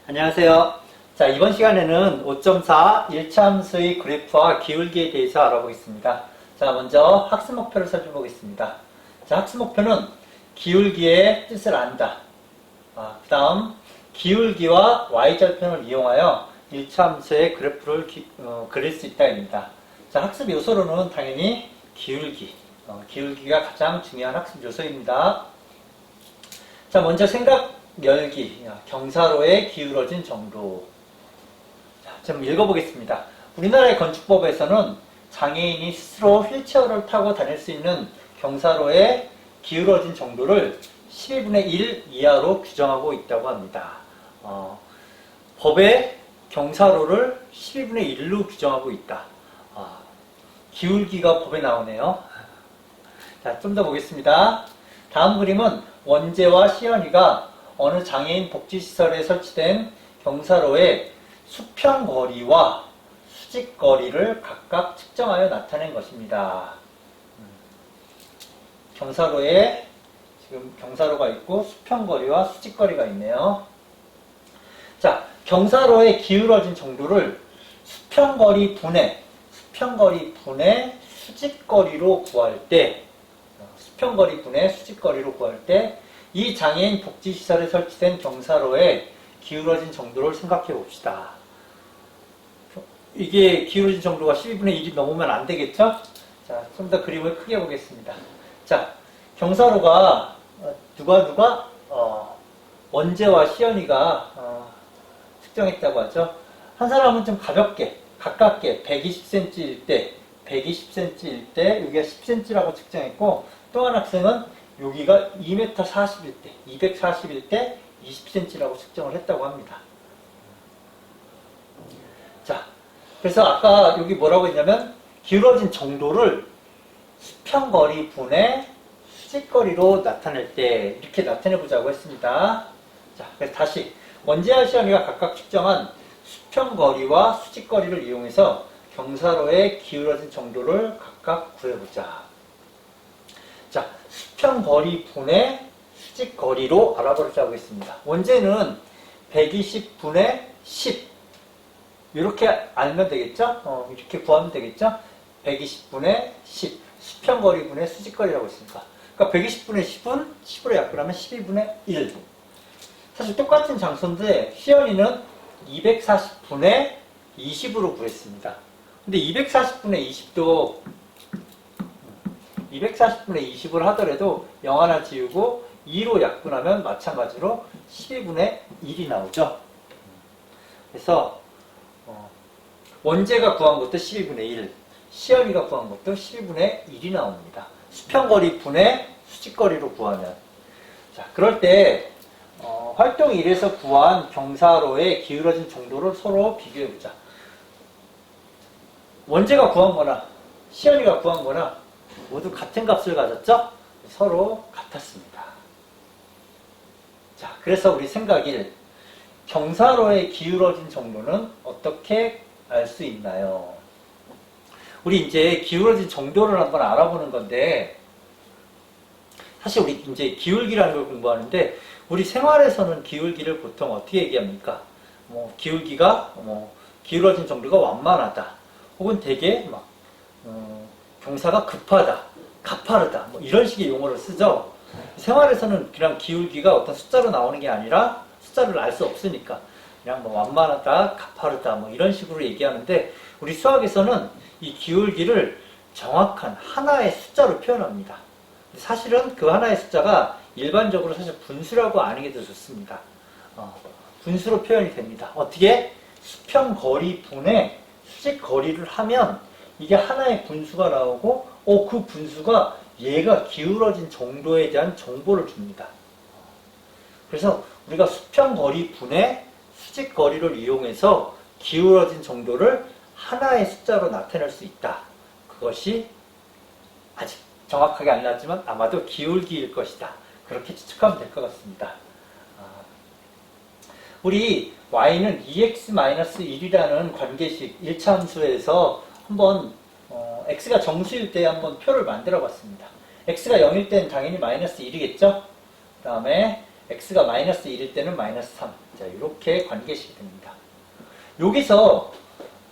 안녕하세요. 자, 이번 시간에는 5.4 1차함수의 그래프와 기울기에 대해서 알아보겠습니다. 자, 먼저 학습 목표를 살펴보겠습니다. 자, 학습 목표는 기울기의 뜻을 안다. 그 다음 기울기와 y절편을 이용하여 1차함수의 그래프를 그릴 수 있다입니다. 자, 학습 요소로는 당연히 기울기가 가장 중요한 학습 요소입니다. 자, 먼저 생각 열기, 경사로에 기울어진 정도. 자, 좀 읽어보겠습니다. 우리나라의 건축법에서는 장애인이 스스로 휠체어를 타고 다닐 수 있는 경사로에 기울어진 정도를 12분의 1 이하로 규정하고 있다고 합니다. 법에 경사로를 12분의 1로 규정하고 있다. 기울기가 법에 나오네요. 자, 좀 더 보겠습니다. 다음 그림은 원재와 시연이가 어느 장애인 복지시설에 설치된 경사로의 수평거리와 수직거리를 각각 측정하여 나타낸 것입니다. 경사로에 지금 경사로가 있고 수평거리와 수직거리가 있네요. 자, 경사로의 기울어진 정도를 수평거리 분의 수직거리로 구할 때 이 장애인 복지시설에 설치된 경사로의 기울어진 정도를 생각해 봅시다. 이게 기울어진 정도가 12분의 1이 넘으면 안 되겠죠? 자, 좀 더 그림을 크게 보겠습니다. 자, 경사로가 원재와 시연이가 측정했다고 하죠. 한 사람은 좀 가깝게 120cm일 때 여기가 10cm라고 측정했고, 또 한 학생은 여기가 240일 때 20cm라고 측정을 했다고 합니다. 자, 그래서 아까 여기 뭐라고 했냐면 기울어진 정도를 수평거리 분의 수직거리로 나타낼 때 이렇게 나타내 보자고 했습니다. 자, 그래서 다시 원재와 시연이가 각각 측정한 수평거리와 수직거리를 이용해서 경사로의 기울어진 정도를 각각 구해보자. 자, 수평거리 분의 수직거리로 알아보자고 했습니다. 원재는 120분의 10 이렇게 알면 되겠죠? 이렇게 구하면 되겠죠? 120분의 10 수평거리 분의 수직거리라고 했습니다. 그러니까 120분의 10은 10으로 약분하면 12분의 1. 사실 똑같은 장소인데 시연이는 240분의 20으로 구했습니다. 근데 240분의 20도 240분의 20을 하더라도 0 하나 지우고 2로 약분하면 마찬가지로 12분의 1이 나오죠. 그래서 원재가 구한 것도 12분의 1, 시연이가 구한 것도 12분의 1이 나옵니다. 수평거리 분의 수직거리로 구하면. 자, 그럴 때 활동 1에서 구한 경사로의 기울어진 정도를 서로 비교해보자. 원재가 구한 거나 시연이가 구한 거나 모두 같은 값을 가졌죠? 서로 같았습니다. 자, 그래서 우리 생각일 경사로의 기울어진 정도는 어떻게 알 수 있나요? 우리 이제 기울어진 정도를 한번 알아보는 건데, 사실 우리 이제 기울기라는 걸 공부하는데, 우리 생활에서는 기울기를 보통 어떻게 얘기합니까? 기울어진 정도가 완만하다. 혹은 되게 경사가 급하다, 가파르다, 이런 식의 용어를 쓰죠. 생활에서는 그냥 기울기가 어떤 숫자로 나오는 게 아니라 숫자를 알 수 없으니까 그냥 완만하다, 가파르다 이런 식으로 얘기하는데, 우리 수학에서는 이 기울기를 정확한 하나의 숫자로 표현합니다. 사실은 그 하나의 숫자가 일반적으로 사실 분수라고 아는 게 더 좋습니다. 분수로 표현이 됩니다. 어떻게? 수평거리 분의 수직거리를 하면 이게 하나의 분수가 나오고, 그 분수가 얘가 기울어진 정도에 대한 정보를 줍니다. 그래서 우리가 수평거리 분의 수직거리를 이용해서 기울어진 정도를 하나의 숫자로 나타낼 수 있다. 그것이 아직 정확하게 안 나왔지만 아마도 기울기일 것이다. 그렇게 추측하면 될 것 같습니다. 우리 y는 2x-1이라는 관계식 1차 함수에서 한번 x가 정수일 때 한번 표를 만들어 봤습니다. x가 0일 때는 당연히 마이너스 1이겠죠? 그 다음에 x가 마이너스 1일 때는 마이너스 3. 자, 이렇게 관계식이 됩니다. 여기서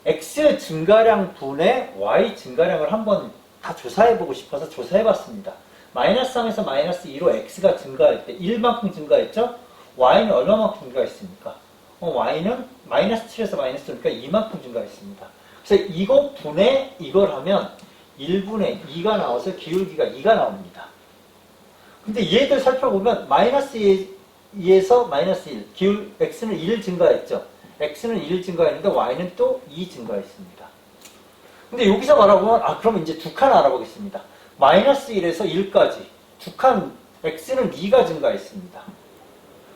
x 증가량 분의 y 증가량을 한번 다 조사해보고 싶어서 조사해봤습니다. 마이너스 3에서 마이너스 2로 x가 증가할 때 1만큼 증가했죠? y는 얼마만큼 증가했습니까? y는 마이너스 7에서 마이너스 2니까 2만큼 증가했습니다. 그래서 이거 분의 이걸 하면 1분의 2가 나와서 기울기가 2가 나옵니다. 근데 얘들 살펴보면 마이너스 2에서 마이너스 1, x는 1 증가했죠? x는 1 증가했는데 y는 또 2 증가했습니다. 근데 여기서 말하면 그럼 이제 두 칸 알아보겠습니다. 마이너스 1에서 1까지 두 칸 x는 2가 증가했습니다.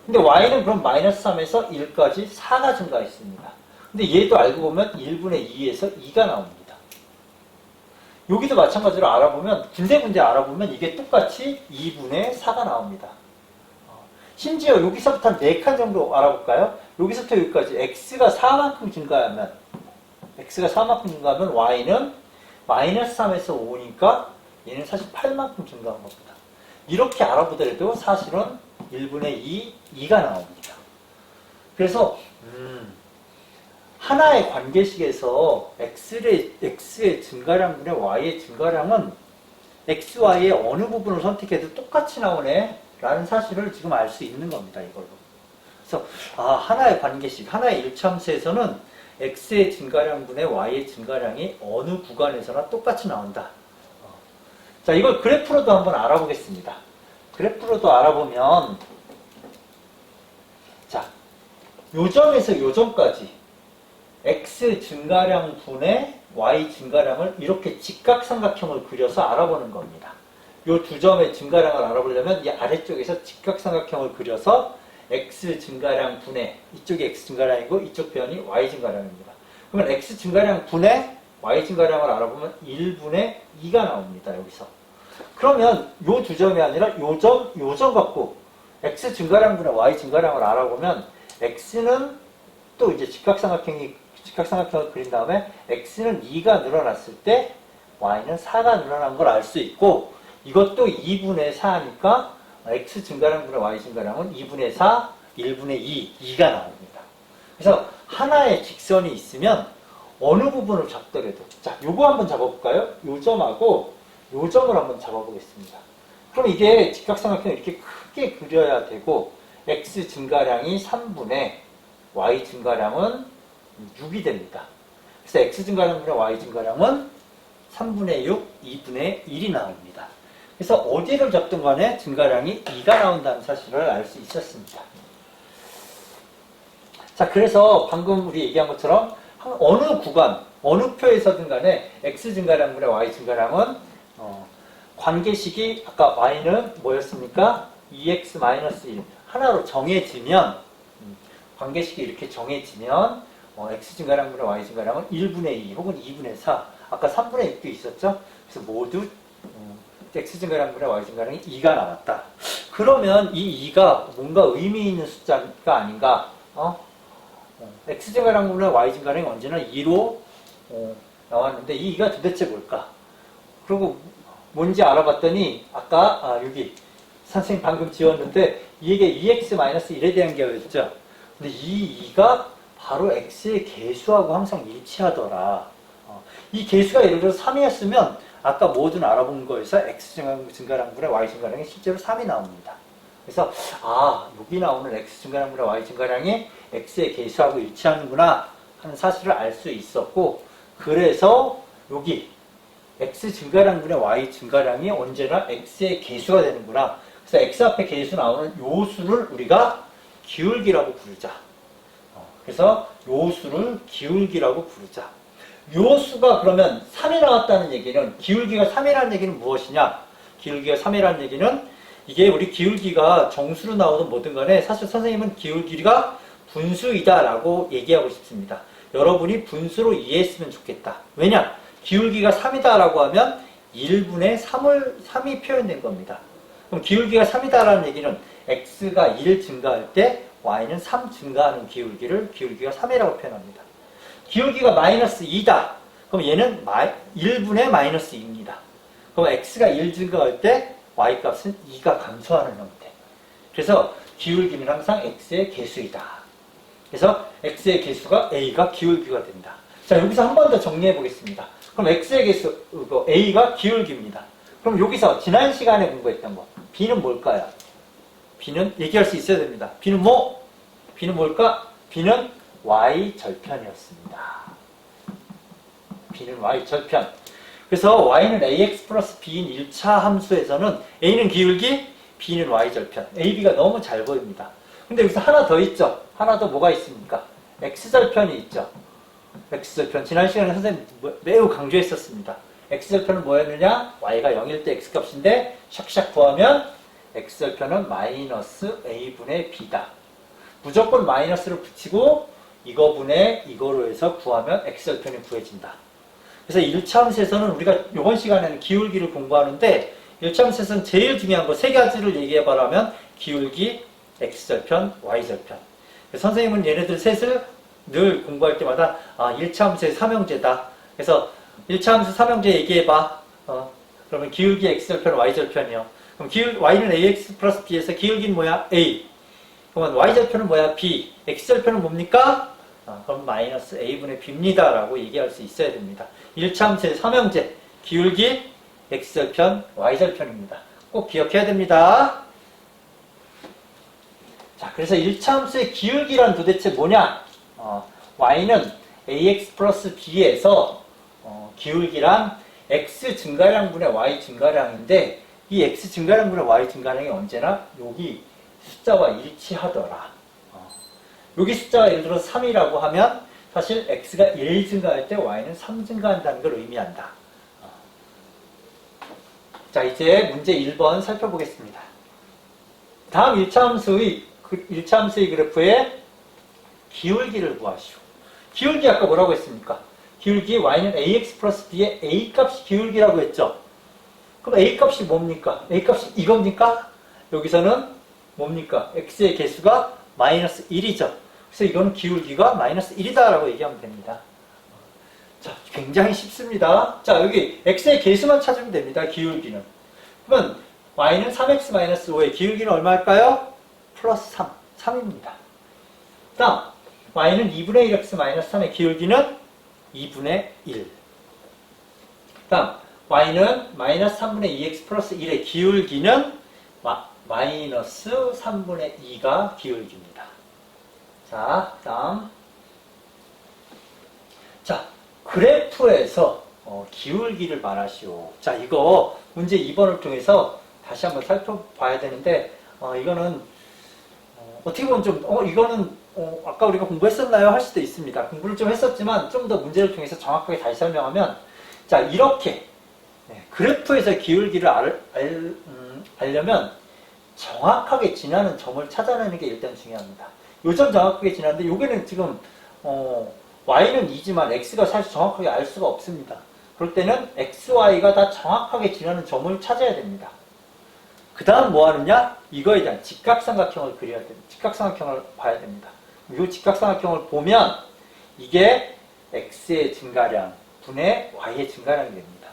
근데 y는 그럼 마이너스 3에서 1까지 4가 증가했습니다. 근데 얘도 알고 보면 1분의 2에서 2가 나옵니다. 여기도 마찬가지로 알아보면 군데군데 알아보면 이게 똑같이 2분의 4가 나옵니다. 심지어 여기서부터 한 4칸 정도 알아볼까요? 여기서부터 여기까지 x가 4만큼 증가하면 y는 마이너스 3에서 5니까 얘는 사실 8만큼 증가한 겁니다. 이렇게 알아보더라도 사실은 1분의 2가 나옵니다. 그래서 하나의 관계식에서 x의 증가량분의 y의 증가량은 x, y의 어느 부분을 선택해도 똑같이 나오네 라는 사실을 지금 알 수 있는 겁니다. 이걸로. 그래서 하나의 관계식, 하나의 일차함수에서는 x의 증가량분의 y의 증가량이 어느 구간에서나 똑같이 나온다. 자, 이걸 그래프로도 한번 알아보겠습니다. 그래프로도 알아보면 자, 요 점에서 요 점까지 x 증가량 분의 y 증가량을 이렇게 직각삼각형을 그려서 알아보는 겁니다. 요 두 점의 증가량을 알아보려면 이 아래쪽에서 직각삼각형을 그려서 x 증가량 분의 이쪽이 x 증가량이고 이쪽 변이 y 증가량입니다. 그러면 x 증가량 분의 y 증가량을 알아보면 1분의 2가 나옵니다. 여기서. 그러면 요 두 점이 아니라 요 점 갖고 x 증가량 분의 y 증가량을 알아보면 x는 또 이제 직각삼각형을 그린 다음에 x는 2가 늘어났을 때 y는 4가 늘어난 걸 알 수 있고 이것도 2분의 4니까 x 증가량 분의 y 증가량은 2분의 4, 1분의 2가 나옵니다. 그래서 하나의 직선이 있으면 어느 부분을 잡더라도 자, 요거 한번 잡아볼까요? 요 점하고 요 점을 한번 잡아보겠습니다. 그럼 이게 직각삼각형을 이렇게 크게 그려야 되고 x 증가량이 3분의 y 증가량은 6이 됩니다. 그래서 x 증가량 분의 y 증가량은 3분의 6, 2분의 1이 나옵니다. 그래서 어디를 잡든 간에 증가량이 2가 나온다는 사실을 알 수 있었습니다. 자, 그래서 방금 우리 얘기한 것처럼 어느 구간, 어느 표에서든 간에 x 증가량분의 y 증가량은 관계식이 아까 y는 뭐였습니까? 2x-1 하나로 정해지면 관계식이 이렇게 정해지면 x 증가량분의 y 증가량은 1분의 2 혹은 2분의 4 아까 3분의 6도 있었죠? 그래서 모두 x 증가량분의 y 증가량이 2가 나왔다. 그러면 이 2가 뭔가 의미 있는 숫자가 아닌가? x 증가량분의 y 증가량이 언제나 2로 나왔는데 이 2가 도대체 뭘까? 그리고 뭔지 알아봤더니 아까 여기 선생님 방금 지웠는데 이게 2x-1에 대한 개였죠. 근데 이 2가 바로 x의 개수하고 항상 일치하더라. 이 개수가 예를 들어 3이었으면 아까 뭐든 알아본 거에서 x 증가량분의 y 증가량이 실제로 3이 나옵니다. 그래서 여기 나오는 x 증가량분의 y 증가량이 x의 개수하고 일치하는구나 하는 사실을 알 수 있었고 그래서 여기 x 증가량분의 y 증가량이 언제나 x의 개수가 되는구나. 그래서 x 앞에 개수 나오는 요 수를 우리가 기울기라고 부르자. 그래서 요 수를 기울기라고 부르자. 요 수가 그러면 3이 나왔다는 얘기는 기울기가 3이라는 얘기는 무엇이냐? 기울기가 3이라는 얘기는 이게 우리 기울기가 정수로 나오든 뭐든 간에 사실 선생님은 기울기가 분수이다 라고 얘기하고 싶습니다. 여러분이 분수로 이해했으면 좋겠다. 왜냐? 기울기가 3이다 라고 하면 1분의 3이 표현된 겁니다. 그럼 기울기가 3이다 라는 얘기는 x가 1 증가할 때 y는 3 증가하는 기울기를 기울기가 3이라고 표현합니다. 기울기가 마이너스 2다. 그럼 얘는 1분의 마이너스 2입니다. 그럼 x가 1 증가할 때 y값은 2가 감소하는 형태. 그래서 기울기는 항상 x의 개수이다. 그래서 x의 개수가 a가 기울기가 된다. 자, 여기서 한 번 더 정리해 보겠습니다. 그럼 x의 개수, a가 기울기입니다. 그럼 여기서 지난 시간에 공부했던 거, b는 뭘까요? b는 얘기할 수 있어야 됩니다. b는 뭐? b는 뭘까? b는 y절편이었습니다. b는 y절편. 그래서 y는 ax 플러스 b인 1차 함수에서는 a는 기울기, b는 y절편. ab가 너무 잘 보입니다. 근데 여기서 하나 더 있죠? 하나 더 뭐가 있습니까? x절편이 있죠? x절편. 지난 시간에 선생님 매우 강조했었습니다. x절편은 뭐였느냐? y가 0일 때 x값인데 샥샥 구하면 x절편은 마이너스 a분의 b다. 무조건 마이너스를 붙이고 이거분의 이거로 해서 구하면 x절편이 구해진다. 그래서 1차 함수에서는 우리가 이번 시간에는 기울기를 공부하는데 1차 함수에서는 제일 중요한 거 세 가지를 얘기해보라면 기울기, x절편, y절편. 선생님은 얘네들 셋을 늘 공부할 때마다 1차 함수의 삼형제다. 그래서 1차 함수 삼형제 얘기해봐. 그러면 기울기 x절편, y절편이요. 그럼 y는 ax 플러스 b에서 기울기는 뭐야? a. 그러면 y절편은 뭐야? b. x절편은 뭡니까? 그럼 마이너스 a분의 b입니다. 라고 얘기할 수 있어야 됩니다. 1차 함수의 삼형제, 기울기, x절편, y절편입니다. 꼭 기억해야 됩니다. 자, 그래서 1차 함수의 기울기란 도대체 뭐냐? y는 ax 플러스 b에서 기울기란 x 증가량분의 y 증가량인데 이 x 증가량분의 y 증가량이 언제나 여기 숫자와 일치하더라. 여기 숫자가 예를 들어 3이라고 하면 사실 x가 1 증가할 때 y는 3 증가한다는 걸 의미한다. 자, 이제 문제 1번 살펴보겠습니다. 다음 1차 함수의 그래프의 기울기를 구하시오. 기울기 아까 뭐라고 했습니까? 기울기 y는 ax 플러스 b의 a 값이 기울기라고 했죠. 그럼 a 값이 뭡니까? a 값이 이겁니까? 여기서는 뭡니까? x의 개수가 마이너스 1이죠. 그래서 이건 기울기가 마이너스 1이다 라고 얘기하면 됩니다. 자, 굉장히 쉽습니다. 자, 여기 x의 개수만 찾으면 됩니다. 기울기는. 그러면 y는 3x-5의 기울기는 얼마일까요? 플러스 3. 3입니다. 다음 y는 2분의 1x-3의 기울기는 2분의 1. 다음 y는 마이너스 3분의 2x 플러스 1의 기울기는 마이너스 3분의 2가 기울기입니다. 자, 다음 자, 그래프에서 기울기를 말하시오. 자, 이거 문제 2번을 통해서 다시 한번 살펴봐야 되는데 이거는 어떻게 보면 좀 이거는 아까 우리가 공부했었나요? 할 수도 있습니다. 공부를 좀 했었지만 좀 더 문제를 통해서 정확하게 다시 설명하면 자, 이렇게 그래프에서 기울기를 알려면 정확하게 지나는 점을 찾아내는 게 일단 중요합니다. 요 점 정확하게 지나는데 여기는 지금 y는 2지만 x가 사실 정확하게 알 수가 없습니다. 그럴 때는 x, y가 다 정확하게 지나는 점을 찾아야 됩니다. 그 다음 뭐 하느냐? 이거에 대한 직각삼각형을 그려야 됩니다. 직각삼각형을 봐야 됩니다. 이 직각삼각형을 보면 이게 x의 증가량 분의 y의 증가량이 됩니다.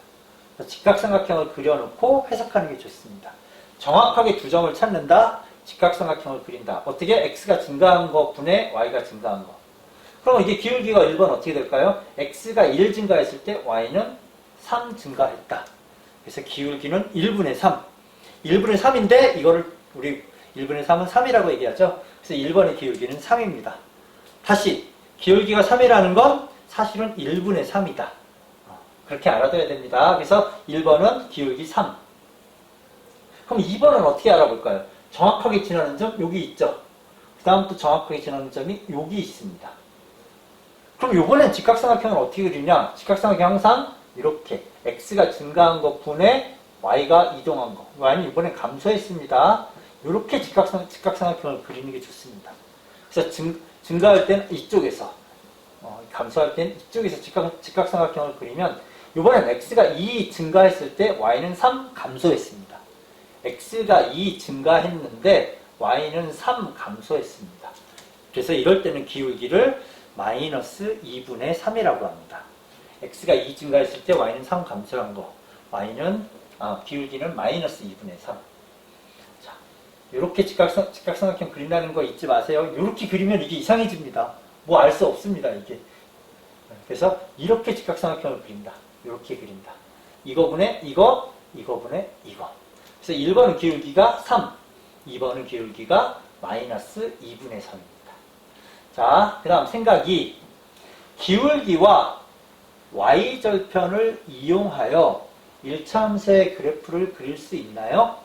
직각삼각형을 그려놓고 해석하는 게 좋습니다. 정확하게 두 점을 찾는다. 직각삼각형을 그린다. 어떻게? x가 증가한 거 분의 y가 증가한 거. 그럼 이게 기울기가 1번 어떻게 될까요? x가 1 증가했을 때 y는 3 증가했다. 그래서 기울기는 1분의 3. 1분의 3인데 이거를 우리 1분의 3은 3이라고 얘기하죠. 그래서 1번의 기울기는 3입니다. 다시 기울기가 3이라는 건 사실은 1분의 3이다. 그렇게 알아둬야 됩니다. 그래서 1번은 기울기 3. 그럼 2번은 어떻게 알아볼까요? 정확하게 지나는 점 여기 있죠. 그 다음 또 정확하게 지나는 점이 여기 있습니다. 그럼 요번엔 직각삼각형을 어떻게 그리냐? 직각삼각형 항상 이렇게 x가 증가한 것 분의 y가 이동한 거. y는 이번엔 감소했습니다. 이렇게 직각삼각형을 그리는 게 좋습니다. 그래서 증가할 때는 이쪽에서 감소할 때는 이쪽에서 직각삼각형을 그리면 이번엔 x가 2 증가했을 때 y는 3 감소했습니다. x가 2 증가했는데 y는 3 감소했습니다. 그래서 이럴 때는 기울기를 마이너스 2분의 3이라고 합니다. x가 2 증가했을 때 y는 3 감소한 거. y는 기울기는 마이너스 2분의 3. 자, 이렇게 직각삼각형 그린다는 거 잊지 마세요. 이렇게 그리면 이게 이상해집니다. 뭐 알 수 없습니다, 이게. 그래서 이렇게 직각삼각형을 그린다. 이렇게 그린다. 이거분의 이거, 이거분의 이거. 그래서 1번은 기울기가 3, 2번은 기울기가 마이너스 2분의 3입니다. 자, 그 다음 생각이 기울기와 y절편을 이용하여 1차함수의 그래프를 그릴 수 있나요?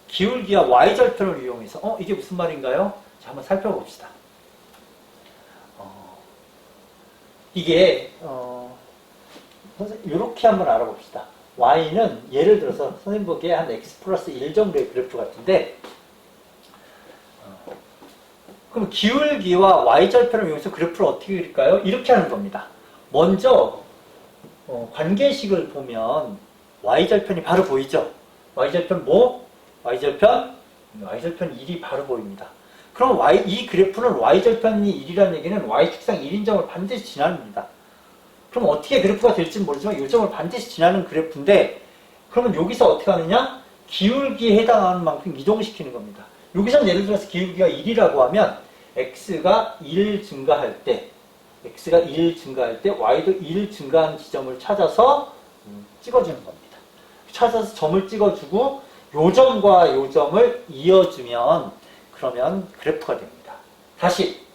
기울기와 y절편을 이용해서 이게 무슨 말인가요? 자, 한번 살펴봅시다. 이게 이렇게 한번 알아봅시다. y는 예를 들어서 선생님 보기에 한 x 플러스 1 정도의 그래프 같은데 그럼 기울기와 y절편을 이용해서 그래프를 어떻게 그릴까요? 이렇게 하는 겁니다. 먼저 관계식을 보면 y절편이 바로 보이죠? y절편 뭐? y절편 1이 바로 보입니다. 그럼 이 그래프는 y절편이 1이라는 얘기는 y축상 1인점을 반드시 지납니다. 그럼 어떻게 그래프가 될지는 모르지만 이 점을 반드시 지나는 그래프인데 그러면 여기서 어떻게 하느냐? 기울기에 해당하는 만큼 이동시키는 겁니다. 여기서 예를 들어서 기울기가 1이라고 하면 x가 1 증가할 때 y도 1 증가한 지점을 찾아서 찍어주는 겁니다. 찾아서 점을 찍어주고 요 점과 요 점을 이어주면 그러면 그래프가 됩니다. 다시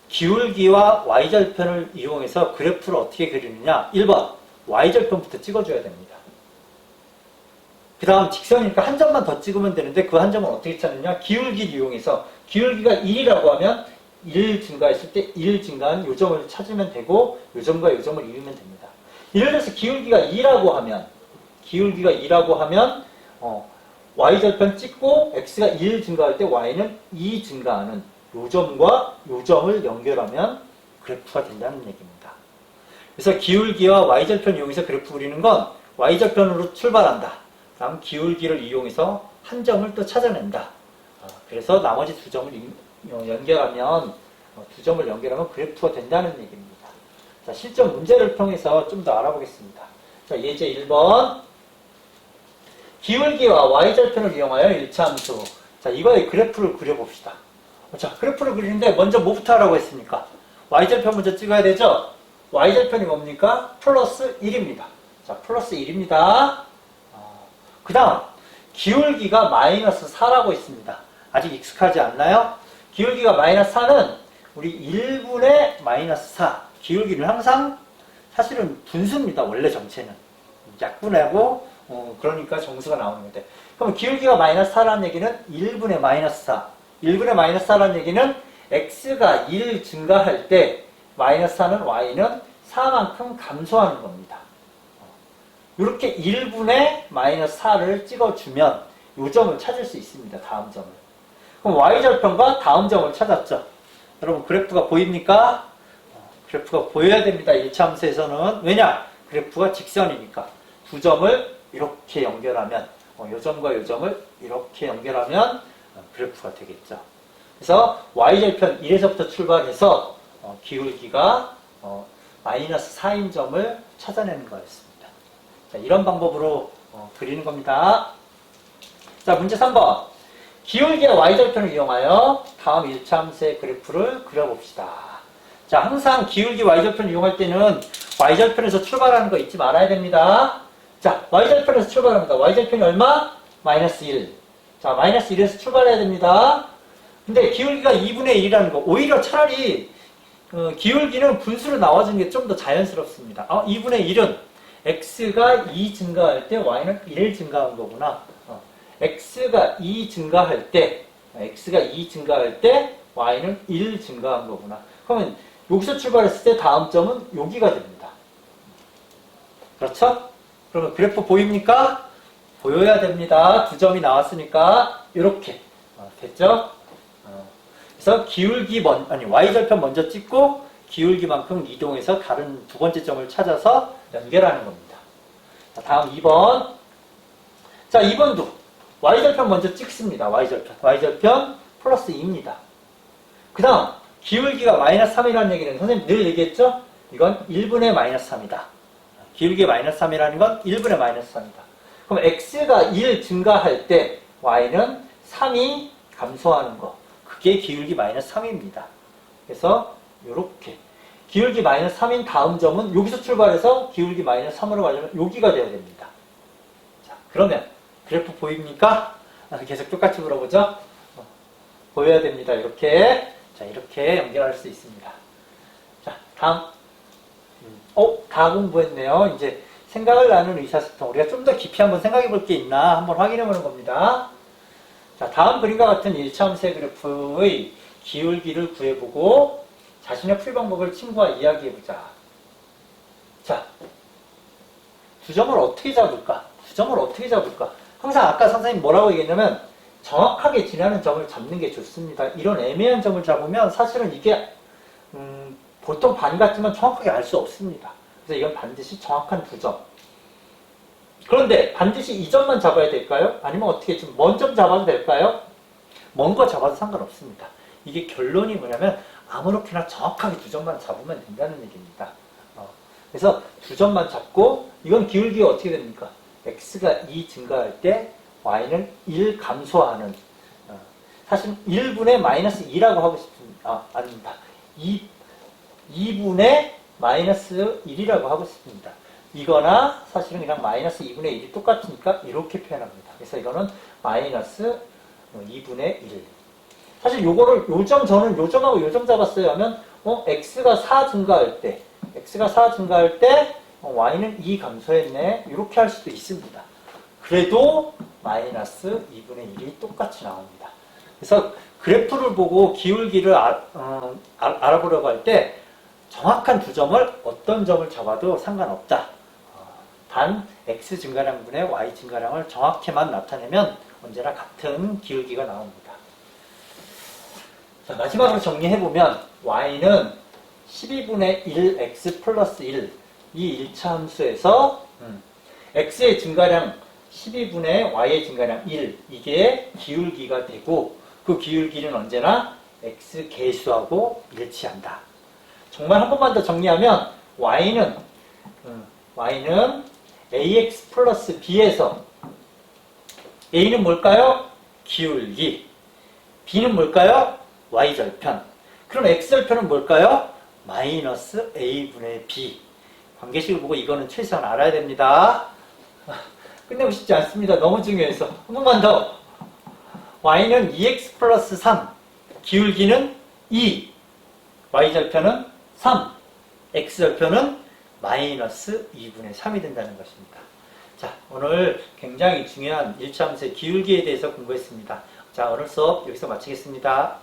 기울기와 y절편을 이용해서 그래프를 어떻게 그리느냐? 1번 y절편부터 찍어줘야 됩니다. 그 다음 직선이니까 한 점만 더 찍으면 되는데 그 한 점은 어떻게 찾느냐? 기울기를 이용해서 기울기가 1이라고 하면 1 증가했을 때 1 증가한 요 점을 찾으면 되고 요 점과 요 점을 이으면 됩니다. 예를 들어서 기울기가 2라고 하면 y절편 찍고 x가 1 증가할 때 y는 2 증가하는 요 점과 요 점을 연결하면 그래프가 된다는 얘기입니다. 그래서 기울기와 y절편 이용해서 그래프 그리는 건 y절편으로 출발한다. 다음 기울기를 이용해서 한 점을 또 찾아낸다. 그래서 나머지 두 점을 연결하면 그래프가 된다는 얘기입니다. 자, 실전 문제를 통해서 좀 더 알아보겠습니다. 자, 예제 1번 기울기와 y절편을 이용하여 1차 함수. 자, 이거의 그래프를 그려봅시다. 자, 그래프를 그리는데 먼저 뭐부터 하라고 했습니까? y절편 먼저 찍어야 되죠? y절편이 뭡니까? 플러스 1입니다. 자, 플러스 1입니다. 그 다음 기울기가 마이너스 4라고 있습니다. 아직 익숙하지 않나요? 기울기가 마이너스 4는 우리 1분의 마이너스 4. 기울기를 항상 사실은 분수입니다. 원래 정체는. 약분하고 그러니까 정수가 나오는 건데. 그럼 기울기가 마이너스 4라는 얘기는 1분의 마이너스 4. 1분의 마이너스 4라는 얘기는 x가 1 증가할 때 마이너스 4는 y는 4만큼 감소하는 겁니다. 이렇게 1분의 마이너스 4를 찍어주면 이 점을 찾을 수 있습니다. 다음 점을. 그럼 y절편과 다음 점을 찾았죠. 여러분 그래프가 보입니까? 그래프가 보여야 됩니다. 1차 함수에서는. 왜냐? 그래프가 직선이니까. 두 점을 이렇게 연결하면 이 점과 이 점을 이렇게 연결하면 그래프가 되겠죠. 그래서 y절편 1에서부터 출발해서 기울기가 마이너스 4인 점을 찾아내는 거였습니다. 자, 이런 방법으로 그리는 겁니다. 자, 문제 3번. 기울기와 y절편을 이용하여 다음 1차 함수의 그래프를 그려봅시다. 자, 항상 기울기 y절편을 이용할 때는 y절편에서 출발하는 거 잊지 말아야 됩니다. 자, y절편에서 출발합니다. y절편이 얼마? 마이너스 1. 자, 마이너스 1에서 출발해야 됩니다. 근데 기울기가 2분의 1이라는 거. 오히려 차라리 기울기는 분수로 나와주는 게 좀 더 자연스럽습니다. 2분의 1은 x가 2 증가할 때 y는 1 증가한 거구나. x가 2 증가할 때 y는 1 증가한 거구나. 그러면 여기서 출발했을 때 다음 점은 여기가 됩니다. 그렇죠? 그러면 그래프 보입니까? 보여야 됩니다. 두 점이 나왔으니까 이렇게 됐죠? 그래서 y절편 먼저 찍고 기울기만큼 이동해서 다른 두 번째 점을 찾아서 연결하는 겁니다. 자, 다음 2번. 자, 2번도 y절편 먼저 찍습니다. y절편 플러스 2입니다. 그 다음 기울기가 마이너스 3이라는 얘기는 선생님 늘 얘기했죠? 이건 1분의 마이너스 3이다. 기울기 마이너스 3이라는 건 1분의 마이너스 3이다. 그럼 x가 1 증가할 때 y는 3이 감소하는 거. 그게 기울기 마이너스 3입니다. 그래서 요렇게 기울기 마이너스 3인 다음 점은 여기서 출발해서 기울기 마이너스 3으로 가려면 여기가 돼야 됩니다. 자, 그러면 그래프 보입니까? 계속 똑같이 물어보죠. 보여야 됩니다. 이렇게. 자, 이렇게 연결할 수 있습니다. 자, 다음. 다 공부했네요. 이제 생각을 나누는 의사소통. 우리가 좀 더 깊이 한번 생각해 볼 게 있나 한번 확인해 보는 겁니다. 자, 다음 그림과 같은 일차함수의 그래프의 기울기를 구해보고 자신의 풀 방법을 친구와 이야기해보자. 자, 두 점을 어떻게 잡을까? 두 점을 어떻게 잡을까? 항상 아까 선생님 뭐라고 얘기했냐면 정확하게 지나는 점을 잡는 게 좋습니다. 이런 애매한 점을 잡으면 사실은 이게 보통 반 같지만 정확하게 알 수 없습니다. 그래서 이건 반드시 정확한 두 점. 그런데 반드시 이 점만 잡아야 될까요? 아니면 어떻게 좀 먼 점 잡아도 될까요? 먼 거 잡아도 상관없습니다. 이게 결론이 뭐냐면 아무렇게나 정확하게 두 점만 잡으면 된다는 얘기입니다. 그래서 두 점만 잡고 이건 기울기가 어떻게 됩니까? x가 2 증가할 때 y는 1 감소하는 사실 1분의 마이너스 2라고 하고 싶습니다. 아닙니다. 2분의 마이너스 1이라고 하고 싶습니다. 이거나 사실은 그냥 마이너스 2분의 1이 똑같으니까 이렇게 표현합니다. 그래서 이거는 마이너스 2분의 1. 사실 요거를 요점 저는 요점하고 요점 잡았어요 하면 x가 4 증가할 때 y는 2 감소했네. 이렇게 할 수도 있습니다. 그래도 마이너스 2분의 1이 똑같이 나옵니다. 그래서 그래프를 보고 기울기를 알아보려고 할 때 정확한 두 점을 어떤 점을 잡아도 상관없다. 단 x 증가량분의 y 증가량을 정확히만 나타내면 언제나 같은 기울기가 나옵니다. 자, 마지막으로 정리해보면 y는 12분의 1x 플러스 1 이 1차 함수에서 x의 증가량 12분의 y의 증가량 1 이게 기울기가 되고 그 기울기는 언제나 x 계수하고 일치한다. 정말 한 번만 더 정리하면 y는 ax 플러스 b에서 a는 뭘까요? 기울기. b는 뭘까요? y절편. 그럼 x절편은 뭘까요? 마이너스 a분의 b. 관계식을 보고 이거는 최소한 알아야 됩니다. 끝내고 싶지 않습니다. 너무 중요해서. 한 번만 더. y는 2x 플러스 3. 기울기는 2. y절편은 3. x절편은 마이너스 2분의 3이 된다는 것입니다. 자, 오늘 굉장히 중요한 1차 함수의 기울기에 대해서 공부했습니다. 자, 오늘 수업 여기서 마치겠습니다.